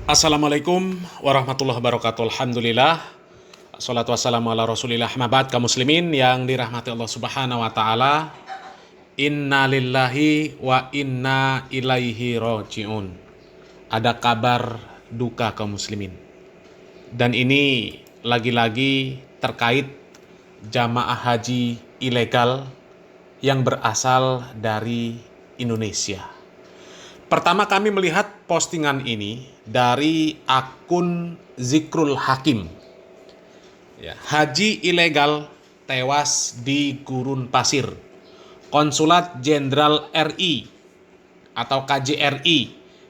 Assalamualaikum warahmatullahi wabarakatuh. Alhamdulillah. Assalatu wassalamu ala rasulillah. Ahmad kaum muslimin yang dirahmati Allah subhanahu wa ta'ala. Inna lillahi wa inna ilaihi roji'un. Ada kabar duka kaum muslimin. Dan ini lagi-lagi terkait jamaah haji ilegal yang berasal dari Indonesia. Pertama kami melihat postingan ini dari akun Zikrul Hakim. Ya, haji ilegal tewas di gurun pasir. Konsulat Jenderal RI atau KJRI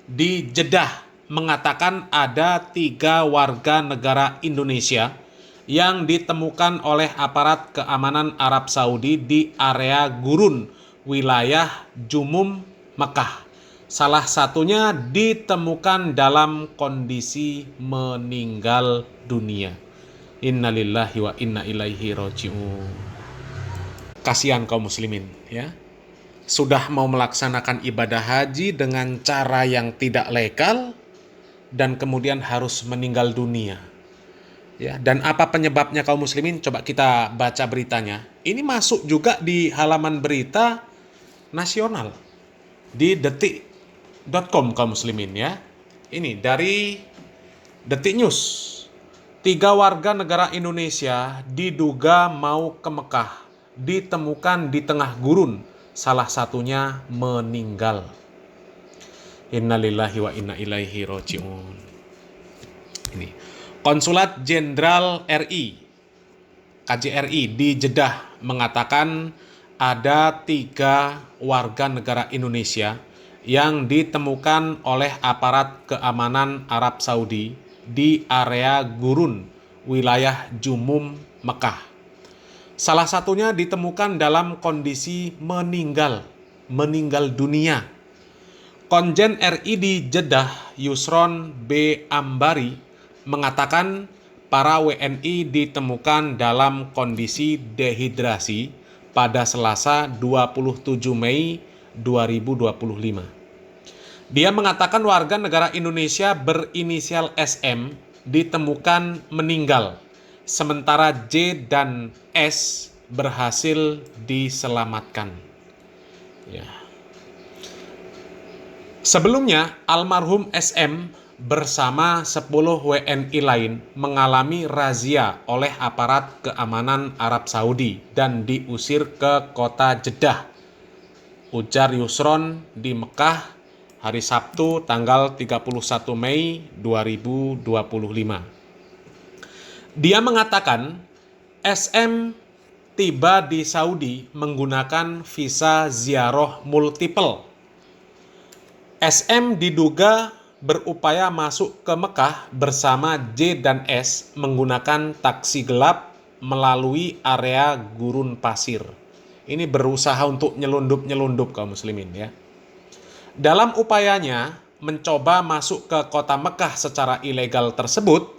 di Jeddah mengatakan ada 3 warga negara Indonesia yang ditemukan oleh aparat keamanan Arab Saudi di area gurun wilayah Jumum, Mekah. Salah satunya ditemukan dalam kondisi meninggal dunia. Innalillahi wa inna ilaihi roji'un. Kasihan kaum muslimin, ya. Sudah mau melaksanakan ibadah haji dengan cara yang tidak legal dan kemudian harus meninggal dunia. Ya, dan apa penyebabnya kaum muslimin? Coba kita baca beritanya. Ini masuk juga di halaman berita nasional di detik.com kaum muslimin, ya. Ini dari Detik News. 3 warga negara Indonesia diduga mau ke Mekah ditemukan di tengah gurun, salah satunya meninggal. Innalillahi wa inna ilaihi roji'un. Ini Konsulat Jenderal RI KJRI di Jeddah mengatakan ada 3 warga negara Indonesia yang ditemukan oleh aparat keamanan Arab Saudi di area gurun wilayah Jumum, Mekah. Salah satunya ditemukan dalam kondisi meninggal dunia. Konjen RI di Jeddah, Yusron B. Ambari, mengatakan para WNI ditemukan dalam kondisi dehidrasi pada Selasa 27 Mei 2025. Dia mengatakan warga negara Indonesia berinisial SM ditemukan meninggal, sementara J dan S berhasil diselamatkan. Ya. Sebelumnya, almarhum SM bersama 10 WNI lain mengalami razia oleh aparat keamanan Arab Saudi dan diusir ke kota Jeddah. Ujar Yusron di Mekah hari Sabtu tanggal 31 Mei 2025. Dia mengatakan SM tiba di Saudi menggunakan visa ziarah multiple. SM diduga berupaya masuk ke Mekah bersama J dan S menggunakan taksi gelap melalui area gurun pasir. Ini berusaha untuk nyelundup kaum muslimin, ya. Dalam upayanya mencoba masuk ke kota Mekah secara ilegal tersebut,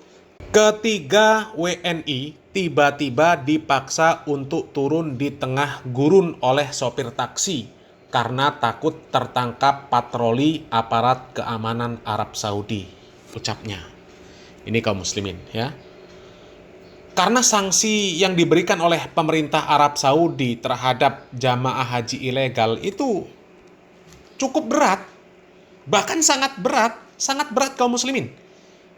ketiga WNI tiba-tiba dipaksa untuk turun di tengah gurun oleh sopir taksi karena takut tertangkap patroli aparat keamanan Arab Saudi, ucapnya. Ini kaum muslimin, ya. Karena sanksi yang diberikan oleh pemerintah Arab Saudi terhadap jamaah haji ilegal itu cukup berat, bahkan sangat berat kaum muslimin.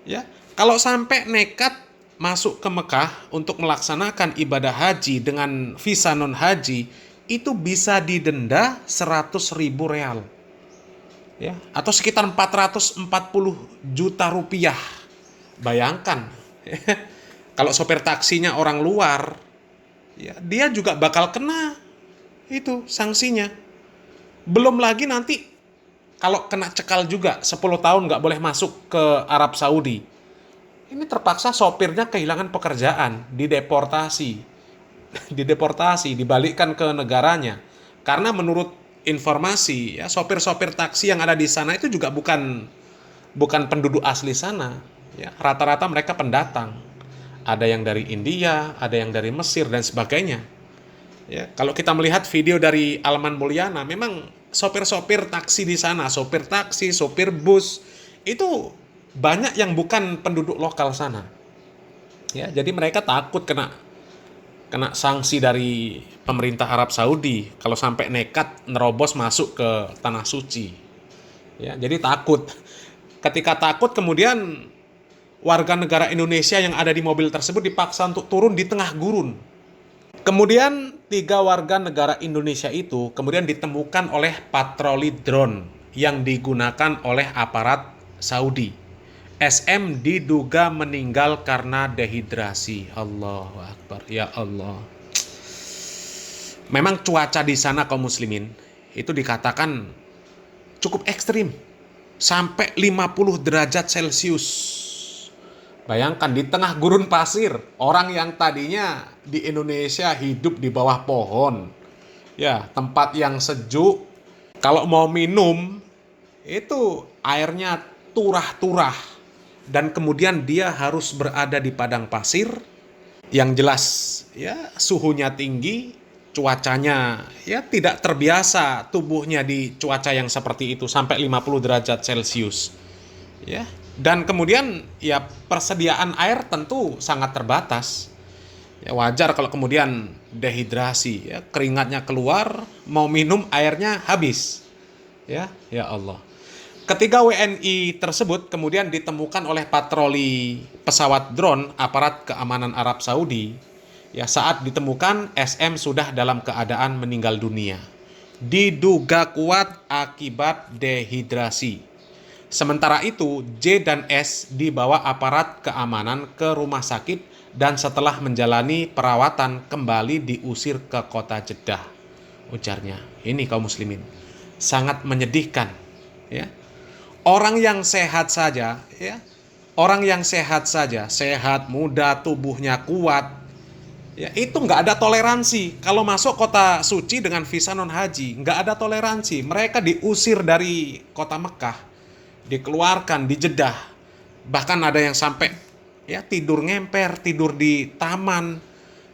Ya, kalau sampai nekat masuk ke Mekah untuk melaksanakan ibadah haji dengan visa non haji, itu bisa didenda 100.000 real. Ya, atau sekitar 440 juta rupiah. Bayangkan, kalau sopir taksinya orang luar, ya, dia juga bakal kena itu sanksinya. Belum lagi nanti kalau kena cekal juga 10 tahun nggak boleh masuk ke Arab Saudi. Ini terpaksa sopirnya kehilangan pekerjaan, dideportasi, dibalikkan ke negaranya. Karena menurut informasi, ya, sopir-sopir taksi yang ada di sana itu juga bukan penduduk asli sana. Ya, rata-rata mereka pendatang. Ada yang dari India, ada yang dari Mesir dan sebagainya. Ya, kalau kita melihat video dari Alman Mulyana, memang sopir-sopir taksi di sana, sopir taksi, sopir bus, itu banyak yang bukan penduduk lokal sana. Ya, jadi mereka takut kena kena sanksi dari pemerintah Arab Saudi kalau sampai nekat nerobos masuk ke tanah suci. Ya, jadi takut. Ketika takut, kemudian warga negara Indonesia yang ada di mobil tersebut dipaksa untuk turun di tengah gurun. Kemudian 3 warga negara Indonesia itu kemudian ditemukan oleh patroli drone yang digunakan oleh aparat Saudi. SM diduga meninggal karena dehidrasi. Allahu Akbar. Ya Allah. Memang cuaca di sana kaum muslimin itu dikatakan cukup ekstrim. Sampai 50 derajat Celcius. Bayangkan di tengah gurun pasir, orang yang tadinya di Indonesia hidup di bawah pohon. Ya, tempat yang sejuk. Kalau mau minum, itu airnya turah-turah. Dan kemudian dia harus berada di padang pasir yang jelas ya suhunya tinggi, cuacanya ya tidak terbiasa tubuhnya di cuaca yang seperti itu sampai 50 derajat Celcius. Ya. Dan kemudian ya persediaan air tentu sangat terbatas. Ya wajar kalau kemudian dehidrasi, ya keringatnya keluar, mau minum airnya habis. Ya, ya Allah. Ketiga WNI tersebut kemudian ditemukan oleh patroli pesawat drone aparat keamanan Arab Saudi. Ya, saat ditemukan SM sudah dalam keadaan meninggal dunia. Diduga kuat akibat dehidrasi. Sementara itu, J dan S dibawa aparat keamanan ke rumah sakit dan setelah menjalani perawatan kembali diusir ke kota Jeddah. Ujarnya, ini kaum muslimin, sangat menyedihkan. Ya, orang yang sehat saja, ya, orang yang sehat saja, sehat, muda, tubuhnya kuat, ya itu nggak ada toleransi. Kalau masuk kota suci dengan visa non haji, nggak ada toleransi. Mereka diusir dari kota Mekah, dikeluarkan di Jeddah. Bahkan ada yang sampai ya tidur ngemper, tidur di taman,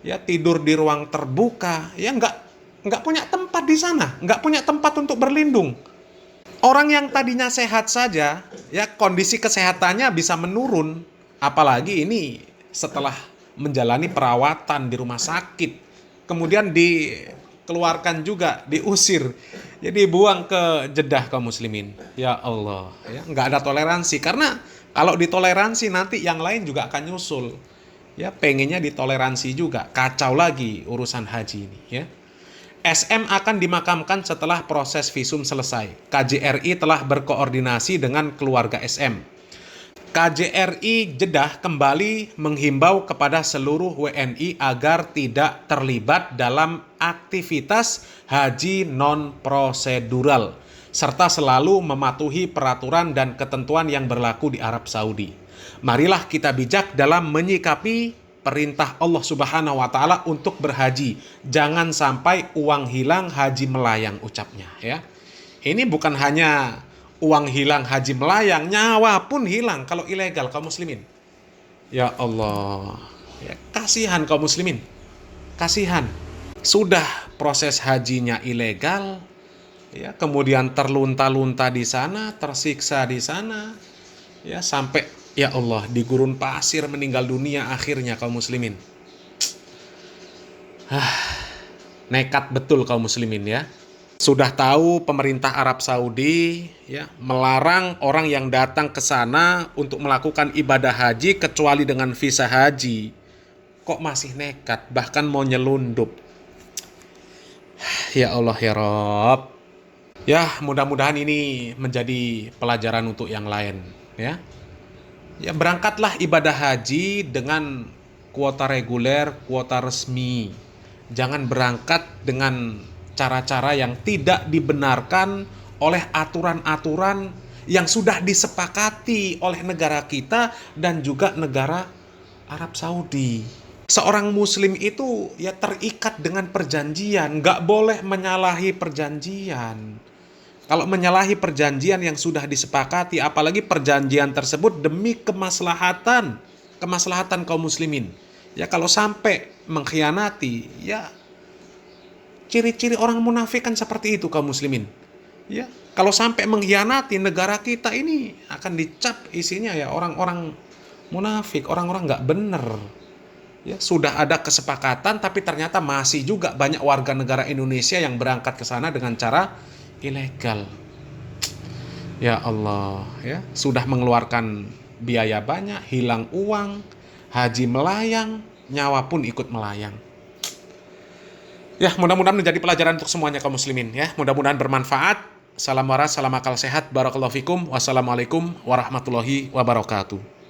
ya tidur di ruang terbuka, ya nggak punya tempat di sana, nggak punya tempat untuk berlindung. Orang yang tadinya sehat saja, ya kondisi kesehatannya bisa menurun. Apalagi ini setelah menjalani perawatan di rumah sakit, kemudian dikeluarkan juga, diusir, jadi buang ke Jeddah kaum muslimin. Ya Allah, ya nggak ada toleransi, karena kalau ditoleransi nanti yang lain juga akan nyusul. Ya pengennya ditoleransi juga, kacau lagi urusan haji ini. Ya. SM akan dimakamkan setelah proses visum selesai. KJRI telah berkoordinasi dengan keluarga SM. KJRI Jeddah kembali menghimbau kepada seluruh WNI agar tidak terlibat dalam aktivitas haji non-prosedural, serta selalu mematuhi peraturan dan ketentuan yang berlaku di Arab Saudi. Marilah kita bijak dalam menyikapi perintah Allah Subhanahu wa taala untuk berhaji. Jangan sampai uang hilang haji melayang, ucapnya ya. Ini bukan hanya uang hilang haji melayang, nyawa pun hilang kalau ilegal kaum muslimin. Ya Allah. Ya, kasihan kaum muslimin. Kasihan. Sudah proses hajinya ilegal, ya, kemudian terlunta-lunta di sana, tersiksa di sana, ya sampai ya Allah, di gurun pasir meninggal dunia akhirnya kaum muslimin. Nekat betul kaum muslimin ya. Sudah tahu pemerintah Arab Saudi ya melarang orang yang datang ke sana untuk melakukan ibadah haji kecuali dengan visa haji. Kok masih nekat, bahkan mau nyelundup. Ya Allah ya Rabb. Ya, mudah-mudahan ini menjadi pelajaran untuk yang lain ya. Ya berangkatlah ibadah haji dengan kuota reguler, kuota resmi. Jangan berangkat dengan cara-cara yang tidak dibenarkan oleh aturan-aturan yang sudah disepakati oleh negara kita dan juga negara Arab Saudi. Seorang muslim itu ya terikat dengan perjanjian, nggak boleh menyalahi perjanjian. Kalau menyalahi perjanjian yang sudah disepakati, apalagi perjanjian tersebut demi kemaslahatan kaum muslimin. Ya kalau sampai mengkhianati, ya ciri-ciri orang munafik kan seperti itu kaum muslimin. Ya, kalau sampai mengkhianati negara kita ini akan dicap isinya ya orang-orang munafik, orang-orang nggak bener. Ya, sudah ada kesepakatan tapi ternyata masih juga banyak warga negara Indonesia yang berangkat ke sana dengan cara ilegal. Ya Allah, ya, sudah mengeluarkan biaya banyak, hilang uang, haji melayang, nyawa pun ikut melayang. Ya, mudah-mudahan menjadi pelajaran untuk semuanya kaum muslimin ya. Mudah-mudahan bermanfaat. Salam waras, salam akal sehat. Barakallahu fikum. Wassalamualaikum warahmatullahi wabarakatuh.